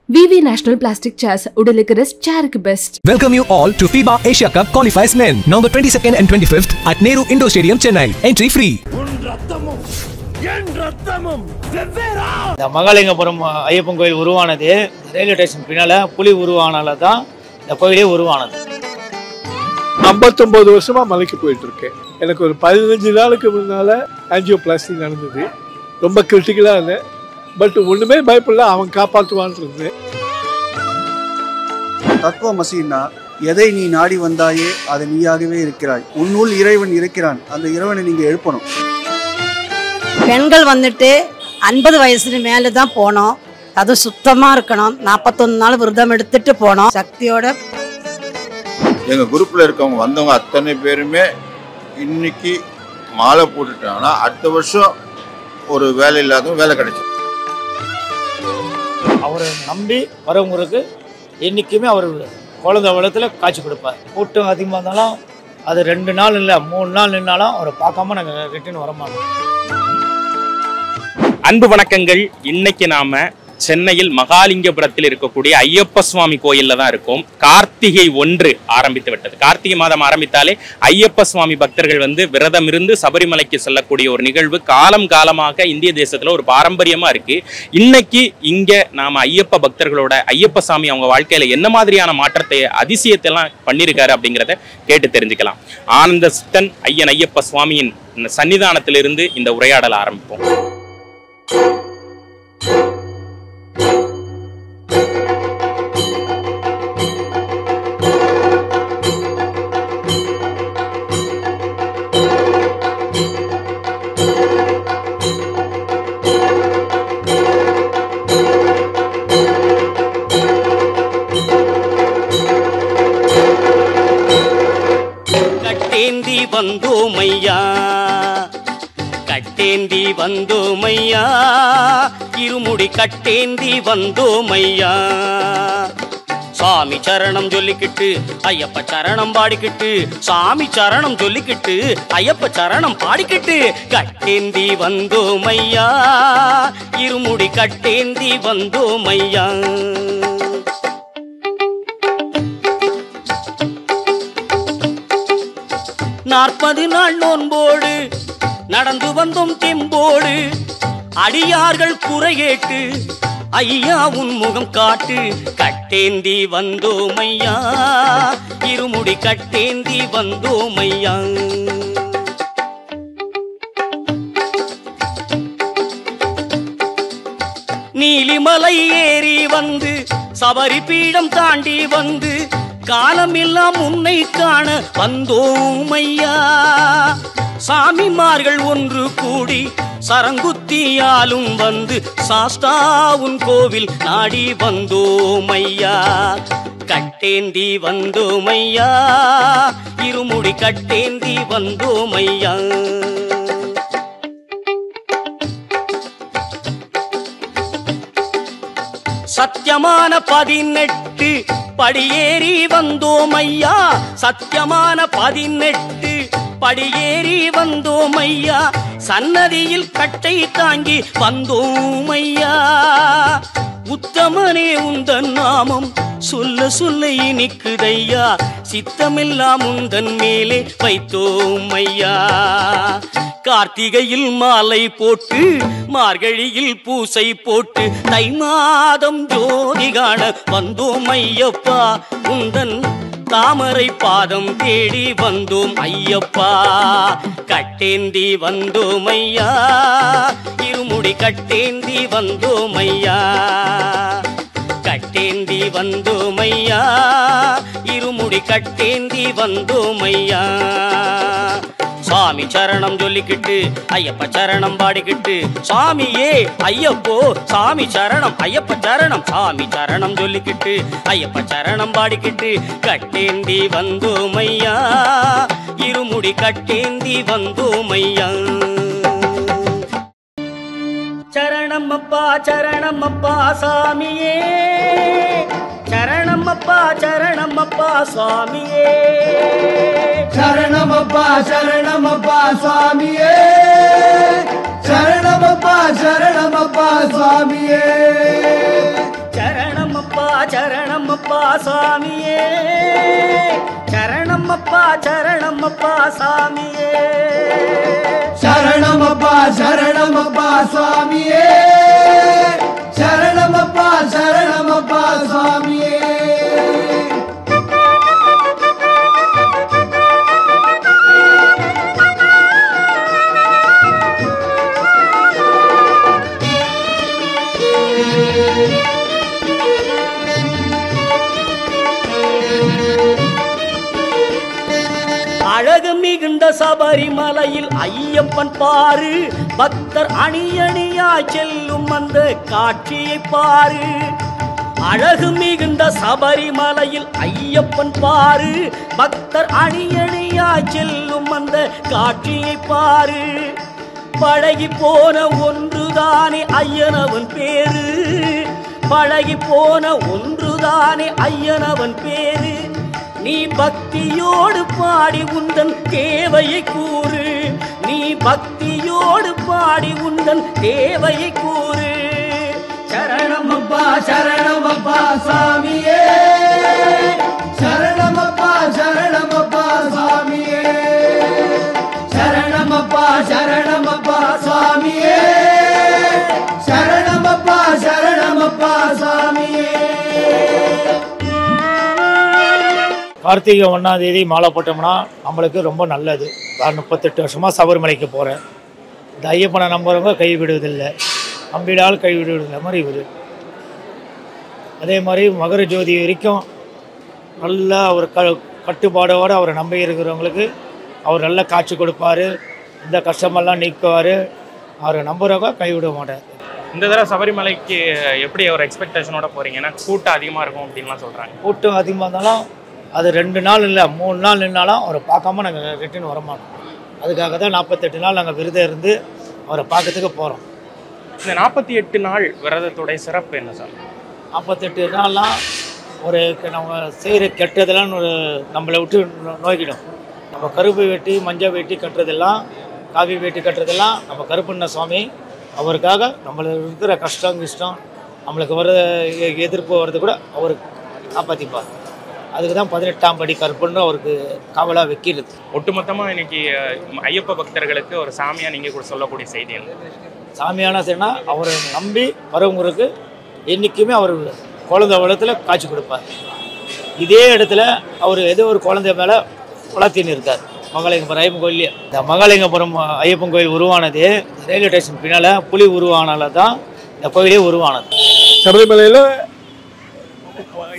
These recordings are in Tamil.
VV National Plastic Chairs உடலுக்கு ரெஸ்ட் சேருக்கு best. Welcome you all to FIBA Asia Cup qualifiers men, November 22nd and 25th at Nehru Indoor Stadium, Chennai. Entry free. இந்த மகாலிங்கபுரம் ஐயப்பன் கோயில் உருவானது ரயில்வே ஸ்டேஷன் பின்னால புலி உருவானால தான் இந்த கோயிலே உருவானது. 59 வருஷமா மலைக்கு போயிட்டு இருக்கேன். எனக்கு ஒரு 15 நாளுக்கு முன்னால ஆஞ்சியோபிளாஸ்டி நடந்தது. ரொம்ப கிரிட்டிக்கலா இருந்தேன். பட் ஒண்ணுமே பயப்படல, அவன் காப்பாற்றுவான்னு இருந்தேன். தத்துவமசின்னா எதை நீ நாடி வந்தாயே அது நீயாகவே இருக்கிறாய், உன்னுள் இறைவன் இருக்கிறான், அந்த இறைவனை நீங்க எழுப்பணும். பெண்கள் வந்துட்டு 50 வயசுக்கு மேலே தான் போனோம், அது சுத்தமாக இருக்கணும். 41 நாள் விரதம் எடுத்துட்டு போனோம் சக்தியோட. எங்கள் குரூப்பில் இருக்கவங்க வந்தவங்க அத்தனை பேருமே இன்னைக்கு மாலை போட்டுட்டாங்கன்னா அடுத்த வருஷம் ஒரு வேலை இல்லாதவங்க வேலை கிடைக்கும். அவரை நம்பி வரவங்களுக்கு என்றைக்குமே அவர் குழந்தை வளத்தில் காட்சி கொடுப்பார். கூட்டம் அதிகமாக இருந்தாலும் அது 2 நாள் இல்லை 3 நாள் நின்னாலும் அவரை பார்க்காம நாங்கள் ரிட்டர்ன் வரமாட்டோம். அன்பு வணக்கங்கள். இன்னைக்கு நாம சென்னையில் மகாலிங்கபுரத்தில் இருக்கக்கூடிய ஐயப்ப சுவாமி கோயில்ல தான் இருக்கும். கார்த்திகை 1 ஆரம்பித்து விட்டது. கார்த்திகை மாதம் ஆரம்பித்தாலே ஐயப்ப சுவாமி பக்தர்கள் விரதம் இருந்து சபரிமலைக்கு செல்லக்கூடிய ஒரு நிகழ்வு காலம் காலமாக இந்திய தேசத்துல ஒரு பாரம்பரியமா இருக்கு. இன்னைக்கு இங்க நாம ஐயப்ப பக்தர்களோட ஐயப்ப சாமி அவங்க வாழ்க்கையில என்ன மாதிரியான மாற்றத்தை அதிசயத்தை எல்லாம் பண்ணியிருக்காரு அப்படிங்கிறத கேட்டு தெரிஞ்சுக்கலாம். ஆனந்த சித்தன் ஐயன் ஐயப்ப சுவாமியின் சன்னிதானத்திலிருந்து இந்த உரையாடலை ஆரம்பிப்போம். வந்தோமையா கட்டேந்தி வந்தோமையா, இருமுடி கட்டேந்தி வந்தோமையா. சாமி சரணம் சொல்லிக்கிட்டு ஐயப்ப சரணம் பாடிக்கிட்டு, சாமி சரணம் சொல்லிக்கிட்டு ஐயப்ப சரணம் பாடிக்கிட்டு, கட்டேந்தி வந்தோமையா, இருமுடி கட்டேந்தி வந்தோமையா. 40 நாள் நோன்போடு நடந்து வந்தோம் தெம்போடு, அடியார்கள் குறை கேட்டு ஐயா உன் முகம் காட்டு, கட்டேந்தி வந்தோமையா, இருமுடி கட்டேந்தி வந்தோமையா. நீலிமலை ஏறி வந்து சபரி பீடம் தாண்டி வந்து, காலமெல்லாம் உன்னை காண வந்தோமையா. சாமிமார்கள் ஒன்று கூடி சரங்குத்தியாலும் வந்து, சாஸ்தாவுன் கோவில் நாடி வந்தோமையா, கட்டேந்தி வந்தோமையா, இருமுடி கட்டேந்தி வந்தோமையா. சத்தியமான 18 படியேறி வந்தோமையா, சத்தியமான 18 படியேறி வந்தோமையா, சன்னதியில் கட்டை தாங்கி வந்தோமையா. உத்தமனே உந்தன் நாமம் சொல்ல சொல்ல இனிக்குதையா, சித்தமெல்லாம் உந்தன் மேலே வைத்தோமையா. கார்த்திகையில் மாலை போட்டு மார்கழியில் பூசை போட்டு, தை மாதம் ஜோதி காண வந்தோம் ஐயப்பா, உந்தன் தாமரை பாதம் தேடி வந்தோம் ஐயப்பா, கட்டேந்தி வந்தோம் ஐயா, இருமுடி கட்டேந்தி வந்தோம் ஐயா, கட்டேந்தி வந்தோம் ஐயா, இருமுடி கட்டேந்தி வந்தோம் ஐயா. சாமி சரணம் சொல்லிக்கிட்டு ஐயப்ப சரணம் பாடிக்கிட்டு, சாமியே ஐயப்போ சாமி சரணம் ஐயப்ப சரணம், சாமி சரணம் சொல்லிக்கிட்டு ஐயப்ப சரணம் பாடிக்கிட்டு, கட்டேந்தி வந்தோமையா, இருமுடி கட்டேந்தி வந்தோமையா. சரணமப்பா சரணமப்பா சாமியே, சரணமப்பா சரணமப்பா சுவாமியே, சரணமப்பா சரணமப்பா சுவாமியே, சரணமப்பா சரணமப்பா சுவாமியே, சரணமப்பா சரணமப்பா சாமியே சரணமப்பா சரணமப்பா சாமியே சரணமப்பா சரணமப்பா சுவாமியே சரணமப்பா சரணமப்பா சுவாமியே அழகு மிகுந்த சபரிமலையில் ஐயப்பன் பாரு பக்தர் அணி அணியாய் செல்லும் அந்த காட்சியை பாரு அழகு மிகுந்த சபரிமலையில் ஐயப்பன் பாரு பக்தர் அணி அணியாய் செல்லும் அந்த காட்சியை பாரு பழகி போன ஒன்றுதானே ஐயனவன் பேரு பழகி போன ஒன்றுதானே ஐயனவன் பேரு நீ பக்தியோடு பாடி உந்தன் தேவையை கூறு நீ பக்தியோடு பாடி உந்தன் தேவையை கூறு சரணமப்பா சரணமப்பா சாமியே சரணமப்பா சரணமப்பா சாமியே சரணமப்பா சரணமப்பா சாமியே சரணமப்பா சரணமப்பா சாமியே கார்த்திகை 1ஆம் தேதி மாலை போட்டோம்னா நம்மளுக்கு ரொம்ப நல்லது. நான் 38 வருஷமாக சபரிமலைக்கு போகிறேன். இந்த ஐயப்பனை நம்புறவங்க கைவிடுவதில்லை, நம்பிடால் கைவிடுவதில்லை மாதிரி இவர். அதே மாதிரி மகர ஜோதி வரைக்கும் நல்லா அவர் கட்டுப்பாடோடு அவரை நம்பி இருக்கிறவங்களுக்கு அவர் நல்ல காட்சி கொடுப்பார், இந்த கஷ்டமெல்லாம் நீக்குவார். அவரை நம்புறவங்க கைவிட மாட்டார். இந்த தடவை சபரிமலைக்கு எப்படி ஒரு எக்ஸ்பெக்டேஷனோட போகிறீங்கன்னா கூட்டம் அதிகமாக இருக்கும் அப்படின்லாம் சொல்கிறாங்க. கூட்டம் அதிகமாக இருந்தாலும் அது 2 நாள் இல்லை 3 நாள் நின்னாலும் அவரை பார்க்காம நாங்கள் ரிட்டர்ன் வரமாட்டோம். அதுக்காக தான் 48 நாள் நாங்கள் விரதம் இருந்து அவரை பார்க்கறதுக்கு போகிறோம். இந்த 48 நாள் விரதத்துடைய சிறப்பு என்ன சார்? 48 நாள்லாம் ஒரு நம்ம செய்கிற கெட்டதெல்லாம் ஒரு நம்மளை விட்டு நோய்க்கிடும். நம்ம கருப்பு வேட்டி மஞ்சள் வேட்டி கட்டுறதெல்லாம் காவி வேட்டி கட்டுறதெல்லாம் நம்ம கருப்பண்ண சுவாமி அவருக்காக நம்மளுக்கு இருக்கிற கஷ்டம் நம்மளுக்கு வர எதிர்ப்பு வர்றது கூட அவருக்கு காப்பாற்றிப்பார். அதுக்கு தான் 18ஆம் படி கருப்புன்னு அவருக்கு காவலாக வைக்கிறது. ஒட்டுமொத்தமாக இன்னைக்கு ஐயப்ப பக்தர்களுக்கு ஒரு சாமியாக நீங்கள் கூட சொல்லக்கூடிய செய்தி என்ன? சாமியான செய்யனா அவரை நம்பி வரவங்களுக்கு என்றைக்குமே அவர் குழந்தை வளத்தில் காட்சி கொடுப்பார். இதே இடத்துல அவர் ஏதோ ஒரு குழந்தை மேலே வளர்த்தின்னு இருக்கார். மகாலிங்கபுரம் ஐயப்பன் கோயிலே இந்த மகாலிங்கபுரம் ஐயப்பன் கோயில் உருவானது ரயில்வே ஸ்டேஷன் பின்னால் புலி உருவானால தான் இந்த கோயிலே உருவானது. சபரிமலையில்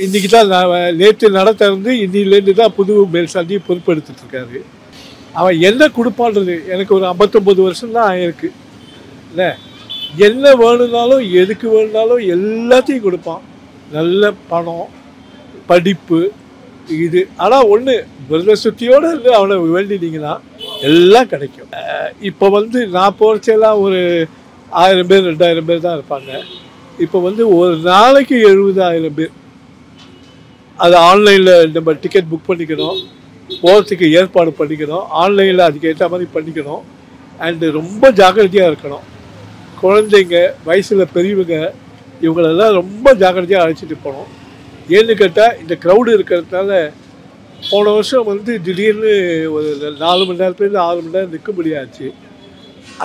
இன்றைக்கி தான் நேற்று நடத்திருந்து இன்னிலேருந்து தான் புது மேல் சாந்தி பொறுப்பெடுத்துட்ருக்காரு. அவன் என்ன கொடுப்பான்றது எனக்கு ஒரு 59 வருஷம் தான் ஆயிருக்கு. இல்லை என்ன வேணும்னாலும் எதுக்கு வேணுனாலும் எல்லாத்தையும் கொடுப்பான். நல்ல பணம் படிப்பு இது. ஆனால் ஒன்று விரத சுத்தியோடு இருந்து அவனை வேண்டினீங்கன்னா எல்லாம் கிடைக்கும். இப்போ நான் போகிறச்செல்லாம் ஒரு 1000 பேர் 2000 பேர் தான் இருப்பாங்க. இப்போ ஒரு நாளைக்கு 70,000 பேர். அது ஆன்லைனில் நம்ம டிக்கெட் புக் பண்ணிக்கணும், போகிறதுக்கு ஏற்பாடு பண்ணிக்கணும், ஆன்லைனில் அதுக்கு ஏற்ற மாதிரி பண்ணிக்கணும். அண்டு ரொம்ப ஜாக்கிரதையாக இருக்கணும். குழந்தைங்க வயசில் பெரியவங்க இவங்களெல்லாம் ரொம்ப ஜாக்கிரதையாக அழைச்சிட்டு போகணும். ஏன்னு கேட்டால் இந்த க்ரௌடு இருக்கிறதுனால போன வருஷம் திடீர்னு ஒரு 4 மணி நேரத்துலேருந்து 6 மணி நேரம் நிற்க முடியாச்சு.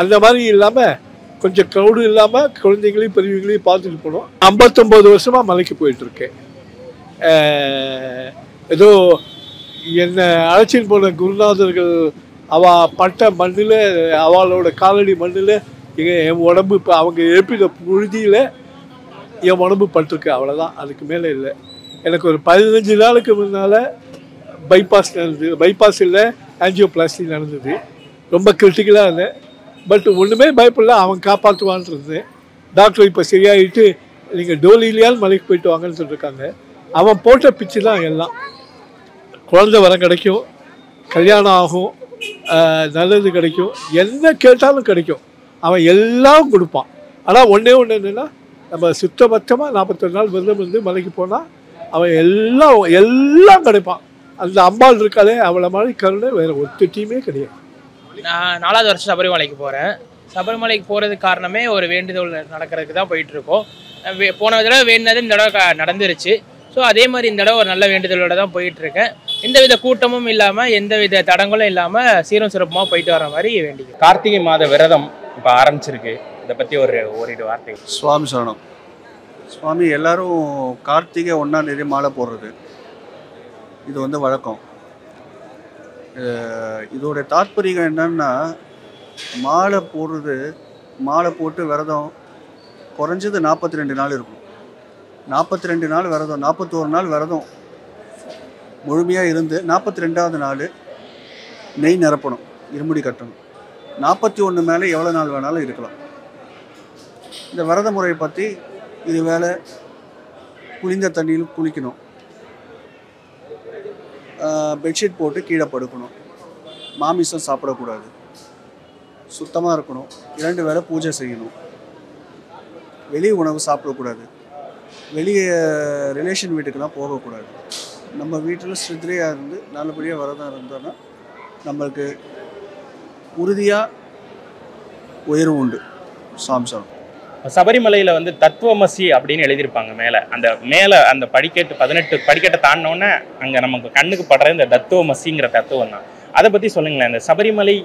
அந்த மாதிரி இல்லாமல் கொஞ்சம் க்ரௌடு இல்லாமல் குழந்தைங்களையும் பெரியவங்களையும் பார்த்துட்டு போகணும். 59 வருஷமாக மலைக்கு போயிட்டுருக்கேன். ஏதோ என்னை அழைச்சின்னு போன குருநாதர்கள் அவள் பட்ட மண்ணில் அவளோட காலடி மண்ணில் என் உடம்பு இப்போ அவங்க எழுப்பின புழுதியில் என் உடம்பு பட்டிருக்கு, அவ்வளோதான். அதுக்கு மேலே இல்லை. எனக்கு ஒரு 15 நாளுக்கு முன்னால் பைபாஸ் நடந்தது. பைபாஸ் இல்லை ஆஞ்சியோபிளாஸ்டி நடந்தது. ரொம்ப கிரிட்டிக்கலாக இருந்தேன். பட் ஒன்றுமே பயப்படல, அவன் காப்பாற்றுவான்னு இருந்தேன். டாக்டர் இப்போ சரியாயிட்டு நீங்கள் டோலியிலையால் மலைக்கு போயிட்டு வாங்கன்னு சொல்லியிருக்காங்க. அவன் போட்ட பிச்சு தான் எல்லாம். குழந்தை வரம் கிடைக்கும், கல்யாணம் ஆகும், நல்லது கிடைக்கும், என்ன கேட்டாலும் கிடைக்கும். அவன் எல்லாம் கொடுப்பான். ஆனால் ஒன்றே ஒன்று என்னென்னா நம்ம சுத்தபத்தமாக 41 நாள் விரதம் மலைக்கு போனால் அவன் எல்லாம் கிடைப்பான். அந்த அம்பாள் இருக்காளே அவளை மாதிரி கருணை வேறு ஒத்துட்டியுமே கிடையாது. நான் 4வது வருஷம் சபரிமலைக்கு போகிறேன். சபரிமலைக்கு போகிறதுக்கு காரணமே ஒரு வேண்டுதல் நடக்கிறதுக்கு தான் போயிட்டுருக்கோம். போன தடவை வேண்டினது இந்த தடவை நடந்துருச்சு. ஸோ அதே மாதிரி இந்த தடவை ஒரு நல்ல வேண்டுதலோட தான் போயிட்டுருக்கேன். எந்தவித கூட்டமும் இல்லாமல் எந்தவித தடங்களும் இல்லாமல் சீரும் சிறப்புமாக போயிட்டு வர மாதிரி வேண்டிக்கிறேன். கார்த்திகை மாத விரதம் இப்போ ஆரம்பிச்சிருக்கு. இதை பற்றி ஒரு வார்த்தை. சுவாமி சரணம். சுவாமி எல்லாரும் கார்த்திகை 1ஆம் தேதி மாலை போடுறது இது வந்து வழக்கம். இதோட தாற்பயம் என்னன்னா, மாலை போடுறது, மாலை போட்டு விரதம் குறைஞ்சது 42 நாள் இருக்கும். 42 நாள் விரதம், 41 நாள் விரதம் முழுமையாக இருந்து 42வது நாள் நெய் நிரப்பணும், இருமுடி கட்டணும். 41 மேலே எவ்வளோ நாள் வேணாலும் இருக்கலாம். இந்த விரத முறையை பற்றி இது வேலை குளிர்ந்த தண்ணியில் குளிக்கணும், பெட்ஷீட் போட்டு கீழே படுக்கணும், மாமிசம் சாப்பிடக்கூடாது, சுத்தமாக இருக்கணும், 2 வேளை பூஜை செய்யணும், வெளி உணவு சாப்பிடக்கூடாது, வெளியே ரிலேஷன் வீட்டுக்கெல்லாம் போகக்கூடாது. நம்ம வீட்டில் ஸ்ரத்தையாக இருந்து நல்லபடியாக விரதம் இருந்தோன்னா நம்மளுக்கு உறுதியாக உயர்வு உண்டு. சாம்சம் சபரிமலையில் வந்து தத்துவமசி அப்படின்னு எழுதியிருப்பாங்க மேலே அந்த படிக்கட்டு 18 படிக்கட்டை தாண்டினோன்னே அங்கே நமக்கு கண்ணுக்கு படுற இந்த தத்துவமசிங்கிற தத்துவம் தான். அதை பற்றி சொல்லுங்களேன். இந்த சபரிமலை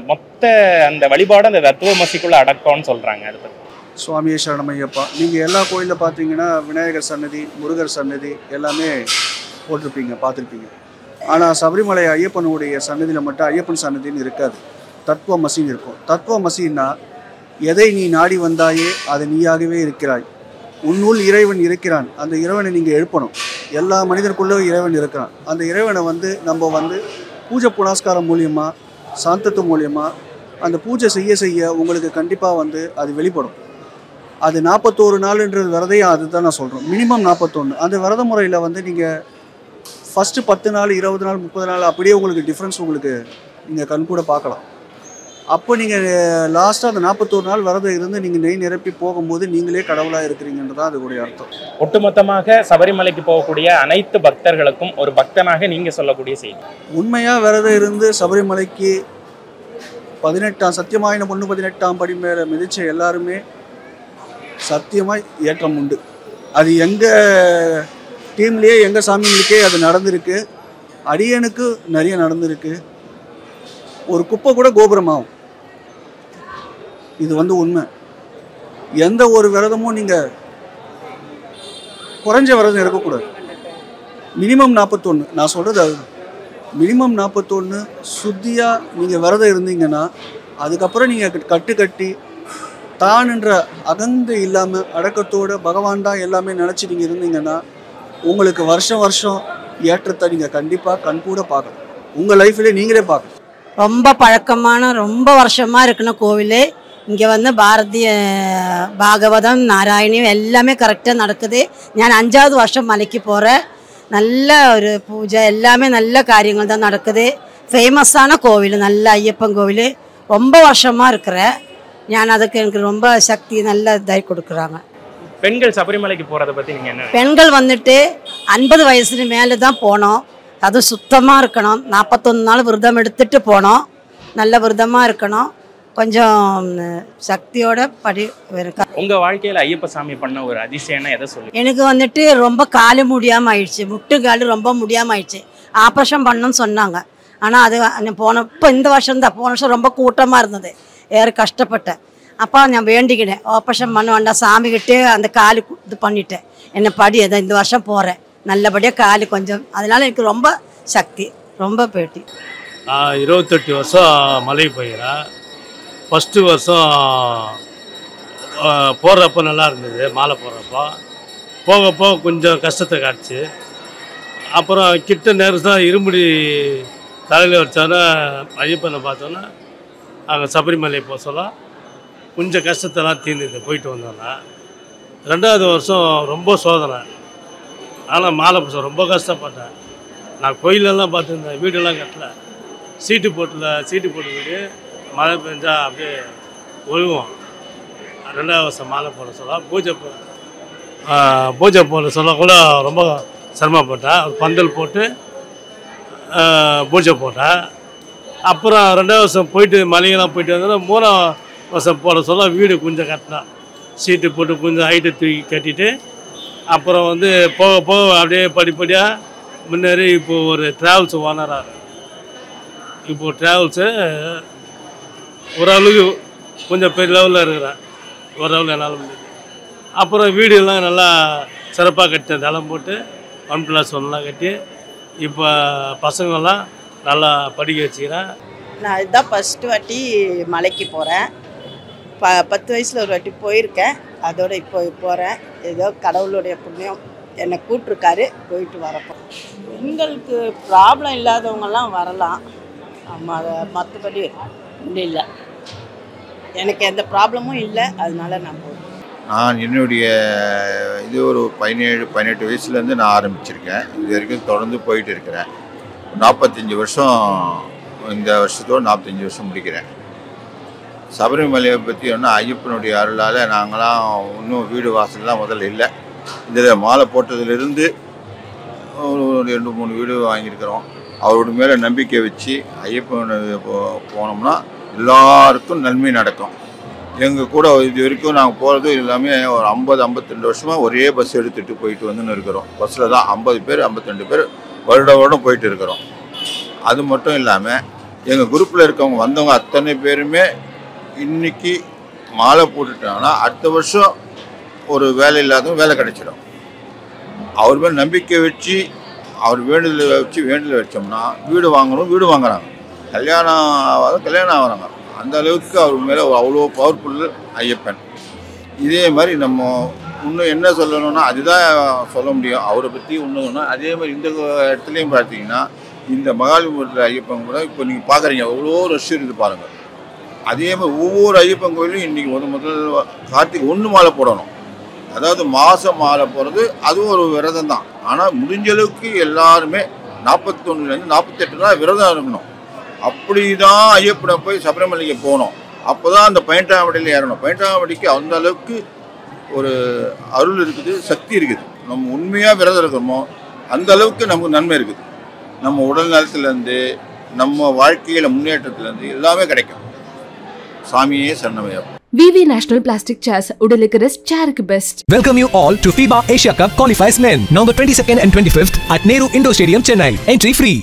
மொத்த அந்த வழிபாடு அந்த தத்துவமசிக்குள்ளே அடக்கம்னு சொல்கிறாங்க. அதை பற்றி. சுவாமியே சரணமையப்பா. நீங்கள் எல்லா கோயிலில் பார்த்தீங்கன்னா விநாயகர் சன்னதி, முருகர் சன்னதி எல்லாமே போட்டிருப்பீங்க, பார்த்துருப்பீங்க. ஆனால் சபரிமலை ஐயப்பனுடைய சன்னதியில் மட்டும் ஐயப்பன் சன்னதின்னு இருக்காது, தத்துவமசின்னு இருக்கும். தத்துவமசின்னா எதை நீ நாடி வந்தாயே அது நீயாகவே இருக்கிறாய், உன்னுள் இறைவன் இருக்கிறான், அந்த இறைவனை நீங்கள் எழுப்பணும். எல்லா மனிதருக்குள்ளே இறைவன் இருக்கிறான். அந்த இறைவனை வந்து நம்ம வந்து பூஜை புனஸ்காரம் மூலியமாக, சாந்தத்து மூலியமாக அந்த பூஜை செய்ய செய்ய உங்களுக்கு கண்டிப்பாக வந்து அது வெளிப்படும். அது 41 நாளுன்றது விரதையும் அதுதான் நான் சொல்கிறோம். மினிமம் 41. அந்த விரத முறையில் வந்து நீங்கள் ஃபஸ்ட்டு 10 நாள், 20 நாள், 30 நாள் அப்படியே உங்களுக்கு டிஃப்ரென்ஸ் உங்களுக்கு நீங்கள் கண்கூட பார்க்கலாம். அப்போ நீங்கள் லாஸ்ட்டாக அந்த 41 நாள் விரதம் இருந்து நீங்கள் நெய் நிரப்பி போகும்போது நீங்களே கடவுளாக இருக்கிறீங்கன்றது தான் அதுடைய அர்த்தம். ஒட்டுமொத்தமாக சபரிமலைக்கு போகக்கூடிய அனைத்து பக்தர்களுக்கும் ஒரு பக்தனாக நீங்கள் சொல்லக்கூடிய செய்தி. உண்மையாக விரதம் இருந்து சபரிமலைக்கு 18ஆம் சத்தியமாயின பொண்ணு 18ஆம் படி மேலே மிதித்த எல்லாருமே சத்தியமாக ஏற்றம் உண்டு. அது எங்கள் டீம்லேயே எங்கள் சாமிங்களுக்கே அது நடந்திருக்கு. அடியனுக்கு நிறைய நடந்திருக்கு. ஒரு குப்பை கூட கோபுரமாகும். இது வந்து உண்மை. எந்த ஒரு விரதமும் நீங்கள் குறைஞ்ச விரதம் இருக்கக்கூடாது. மினிமம் 41. நான் சொல்கிறது அது மினிமம் 41 சுத்தியாக நீங்கள் விரதம் இருந்தீங்கன்னா அதுக்கப்புறம் நீங்கள் கட்டி தான்ன்ற அகந்து இல்லாமல் அடக்கத்தோடு பகவான் தான் எல்லாமே நினச்சி நீங்கள் இருந்தீங்கன்னா உங்களுக்கு வருஷம் ஏற்றத்தை நீங்கள் கண்டிப்பாக கண்கூட பார்க்கலாம். உங்கள் லைஃப்லேயே நீங்களே பார்க்கலாம். ரொம்ப பழக்கமான ரொம்ப வருஷமாக இருக்கணும் கோவில். இங்கே வந்து பாரதிய பாகவதம், நாராயணியம் எல்லாமே கரெக்டாக நடக்குது. நான் 5வது வருஷம் மலைக்கு போகிறேன். நல்ல ஒரு பூஜை எல்லாமே நல்ல காரியங்கள் தான் நடக்குது. ஃபேமஸான கோவில், நல்ல ஐயப்பன் கோவில். ரொம்ப வருஷமாக இருக்கிறேன் நான். அதுக்கு எனக்கு ரொம்ப சக்தி நல்ல இதாக கொடுக்குறாங்க. பெண்கள் சபரிமலைக்கு போகிறத பற்றி நீங்கள் என்ன? பெண்கள் வந்துட்டு 50 வயசுக்கு மேலே தான் போனோம். அதுவும் சுத்தமாக இருக்கணும். 41 நாள் விரதம் எடுத்துகிட்டு போனோம். நல்ல விரதமாக இருக்கணும். கொஞ்சம் சக்தியோட படி இருக்கா. உங்கள் வாழ்க்கையில் ஐயப்ப சாமி பண்ண ஒரு அதிசயம்னா எதை சொல்லு? எனக்கு வந்துட்டு ரொம்ப காலு முடியாமல் ஆயிடுச்சு. முட்டு காலு ரொம்ப முடியாமல் ஆயிடுச்சு. ஆப்ரேஷன் பண்ணணும்னு சொன்னாங்க. ஆனால் அது இப்போ இந்த வருஷம் தான். போன வருஷம் ரொம்ப கூட்டமாக இருந்தது. வேறு கஷ்டப்பட்டேன். அப்போ நான் வேண்டிக்கினேன், ஆப்ரேஷன் பண்ண வேண்டாம் சாமிக்கிட்டே அந்த காலு இது பண்ணிட்டேன். என்னை படி எதை இந்த வருஷம் போகிறேன் நல்லபடியாக காலு கொஞ்சம். அதனால் எனக்கு ரொம்ப சக்தி, ரொம்ப பேட்டி. 28 வருஷம் மலை போயிடறேன். ஃபஸ்ட்டு வருஷம் போடுறப்போ நல்லா இருந்தது. மாலை போடுறப்போ போக கொஞ்சம் கஷ்டத்தை காட்டுச்சு. அப்புறம் கிட்ட நேரத்தில் இருமுடி தலையில் வச்சோன்னா ஐயப்பனை பார்த்தோன்னா அங்கே சபரிமலை போக சொல்ல கொஞ்சம் கஷ்டத்தெல்லாம் தீர்ந்துது. போயிட்டு வந்தோன்னா 2வது வருஷம் ரொம்ப சோதனை. ஆனால் மாலை பூச ரொம்ப கஷ்டப்பட்டேன். நான் கோயிலெல்லாம் பார்த்துருந்தேன், வீடெல்லாம் கட்டல, சீட்டு போட்டு வீடு மழை பெஞ்சா அப்படியே ஒழுகும். 2வது வருஷம் மாலை போட சொல்ல பூஜை போட சொல்ல கூட ரொம்ப சிரமப்பட்டேன். பந்தல் போட்டு பூஜை போட்டேன். அப்புறம் 2வது வருஷம் போயிட்டு மலையெல்லாம் போயிட்டு வந்தோன்னா 3வது வருஷம் போட சொல்ல வீடு கொஞ்சம் கட்டினேன். சீட்டு போட்டு கொஞ்சம் ஹைட்டு தூக்கி கட்டிட்டு அப்புறம் வந்து போக போக அப்படியே படிப்படியாக முன்னேறி இப்போது ஒரு ட்ராவல்ஸ் ஓனராக. இப்போது ட்ராவல்ஸு ஓரளவுக்கு கொஞ்சம் பெரிய லெவலில் இருக்கிறேன். ஓரளவு என்னால் முடியுது. அப்புறம் வீடுலாம் நல்லா சிறப்பாக கட்டிட்டேன். தளம் போட்டு 1+1 கட்டி இப்போ பசங்கள்லாம் நல்லா படிக்க வச்சுக்கிறேன். நான் இதுதான் ஃபஸ்ட்டு வாட்டி மலைக்கு போகிறேன். 10 வயசில் ஒரு வாட்டி போயிருக்கேன். அதோடு இப்போ போகிறேன். ஏதோ கடவுளுடைய புண்ணியம் என்னை கூப்பிட்ருக்காரு, போயிட்டு வரப்போ. பெண்களுக்கு ப்ராப்ளம் இல்லாதவங்கெல்லாம் வரலாம். ஆமாம், அதை மற்றபடி இல்லை. எனக்கு எந்த ப்ராப்ளமும் இல்லை, அதனால நான் போகிறேன். நான் என்னுடைய இது ஒரு 17-18 வயசுலேருந்து நான் ஆரம்பிச்சிருக்கேன். இது வரைக்கும் தொடர்ந்து போயிட்டு இருக்கிறேன். 45 வருஷம், இந்த வருஷத்தோடு 45 வருஷம் முடிக்கிறேன். சபரிமலையை பற்றி ஒன்றும் ஐயப்பனுடைய அருளால் நாங்களாம் இன்னும் வீடு வாசல்லாம் முதல்ல இல்லை. இதில் மாலை போட்டதுலேருந்து ஒரு 2-3 வீடு வாங்கியிருக்கிறோம். அவரோட மேலே நம்பிக்கை வச்சு ஐயப்பன் போனோம்னா எல்லாருக்கும் நன்மை நடக்கும். எங்கள் கூட இது வரைக்கும் நாங்கள் போகிறது எல்லாமே ஒரு 50-52 வருஷமாக ஒரே பஸ் எடுத்துகிட்டு போயிட்டு வந்துன்னு இருக்கிறோம். பஸ்ஸில் தான் 50 பேர் 52 பேர் வருடம் போயிட்டு இருக்கிறோம். அது மட்டும் இல்லாமல் எங்கள் குரூப்பில் இருக்கவங்க வந்தவங்க அத்தனை பேருமே இன்றைக்கி மாலை போட்டுட்டாங்கன்னா அடுத்த வருஷம் ஒரு வேலை இல்லாதவங்க வேலை கிடைச்சிடும். அவர் மேலே நம்பிக்கை வச்சு அவர் வேண்டுதல் வச்சோம்னா வீடு வாங்கணும், வீடு வாங்குறாங்க. கல்யாணம் ஆகிறாங்க. அந்த அளவுக்கு அவர் மேலே அவ்வளோ பவர்ஃபுல் ஐயப்பன். இதே மாதிரி நம்ம இன்னும் என்ன சொல்லணும்னா அதுதான் சொல்ல முடியும் அவரை பற்றி இன்னும். அதே மாதிரி இந்த இடத்துலையும் பார்த்தீங்கன்னா இந்த மகாலிபுரத்தில் ஐயப்பன் கூட இப்போ நீங்கள் பார்க்குறீங்க அவ்வளோ ரஷ் இருக்குது பாருங்கள். அதே மாதிரி ஒவ்வொரு ஐயப்பன் கோயிலும் இன்றைக்கி முதல் கார்த்திகை 1 மாலை போடணும். அதாவது மாதம் மாலை போடுறது அதுவும் ஒரு விரதம் தான். ஆனால் முடிஞ்ச அளவுக்கு எல்லாருமே 41லேருந்து 48 தான் விரதம் இருக்கணும். அப்படி தான் ஐயப்பனை போய் சபரிமலைக்கு போகணும். அப்போ தான் அந்த 18ஆம் ஏறணும். 18ஆம் அந்த அளவுக்கு ஒரு அருள் இருக்குது, சக்தி இருக்குது. நம்ம உண்மையாக விரதம் இருக்கிறோமோ அந்த அளவுக்கு நமக்கு நன்மை இருக்குது. நம்ம உடல் நலத்துலேருந்து நம்ம வாழ்க்கையில் முன்னேற்றத்துலேருந்து எல்லாமே கிடைக்கும். சாமியே சரணமையப்பா. VV National Plastic Chairs உடலுக்கு ரெஸ்ட் சேருக்கு best. Welcome you all to FIBA Asia Cup Qualifiers Men, November 22nd and 25th at Nehru Indoor Stadium, Chennai. Entry free.